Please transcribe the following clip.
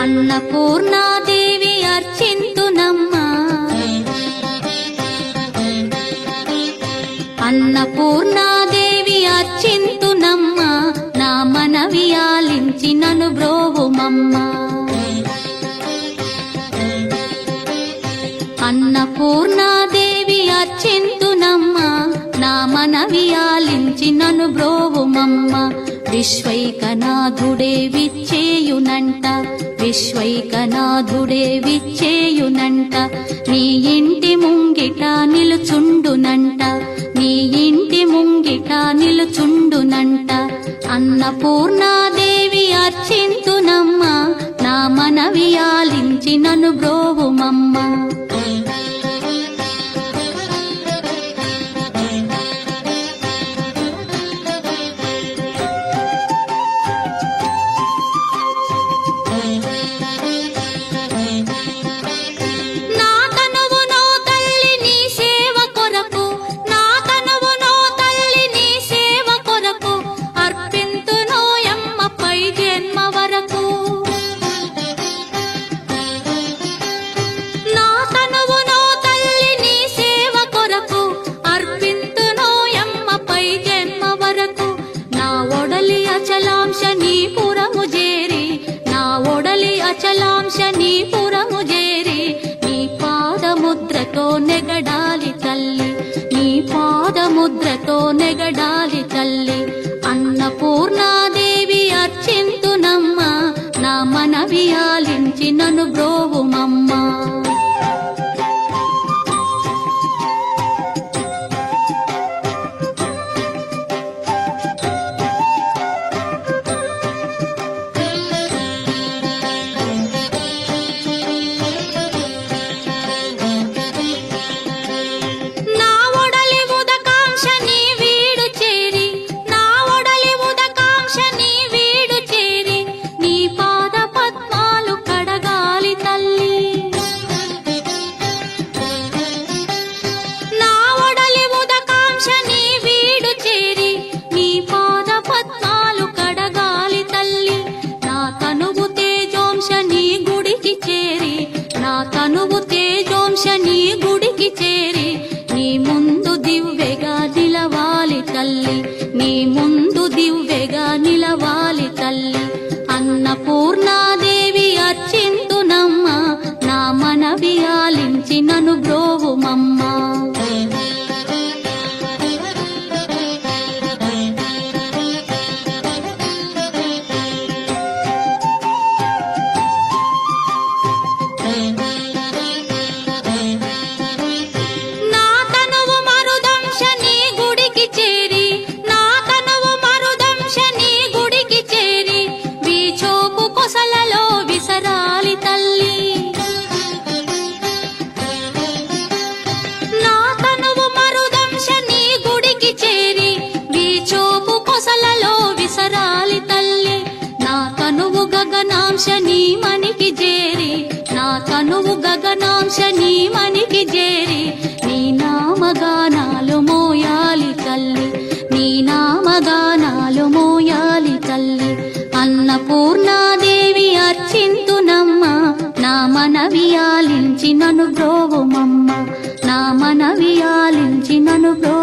అన్నపూర్ణాదేవి అర్చింతునమ్మా, అన్నపూర్ణాదేవి అర్చింతునమ్మా, నా మనవి ఆలించి నన్ను బ్రోవుమమ్మా. అన్నపూర్ణాదేవి అర్చింతునమ్మా, నా మనవి ఆలించి నన్ను బ్రోవుమమ్మా. విశ్వైకనాథుడే విచ్చేయునంట, విశ్వైకనాథుడే విచ్చేయునంట, నీ ఇంటి ముంగిట నిలుచుండునంట, నీ ఇంటి ముంగిట నిలుచుండునంట. అన్నపూర్ణాదేవి అర్చింతునమ్మా, నా మనవి ఆలించి నన్ను బ్రోవుమమ్మా. అచలాంశ నీ పురము చేరి, నీ పాదముద్రతో నెగడాలి తల్లి, నీ పాదముద్రతో నెగడాలి తల్లి. అన్నపూర్ణాదేవి అర్చింతునమ్మా, నా మనవి ఆలించి నన్ను బ్రోవుమమ్మా. తనువు తేజోంశ నీ గుడికి చేరి, నీ ముందు దివ్వెగా నిలవాలి తల్లి, నీ ముందు దివ్వెగా నిలవాలి తల్లి. అన్నపూర్ణాదేవి అర్చింతునమ్మా, నా మనవి ఆలించి నన్ను బ్రోవుమమ్మా. గగనాంశ నీ మనికి చేరి, నా తనువు గగనాంశ నీ మనికి చేరి, నీ నామగానాలు మోయాలి తల్లి, నీ నామగానాలు మోయాలి తల్లి. అన్నపూర్ణాదేవి అర్చింతునమ్మా, నా మనవి ఆలించి నన్ను బ్రోవుమమ్మా, నా మనవి ఆలించి నన్ను బ్రో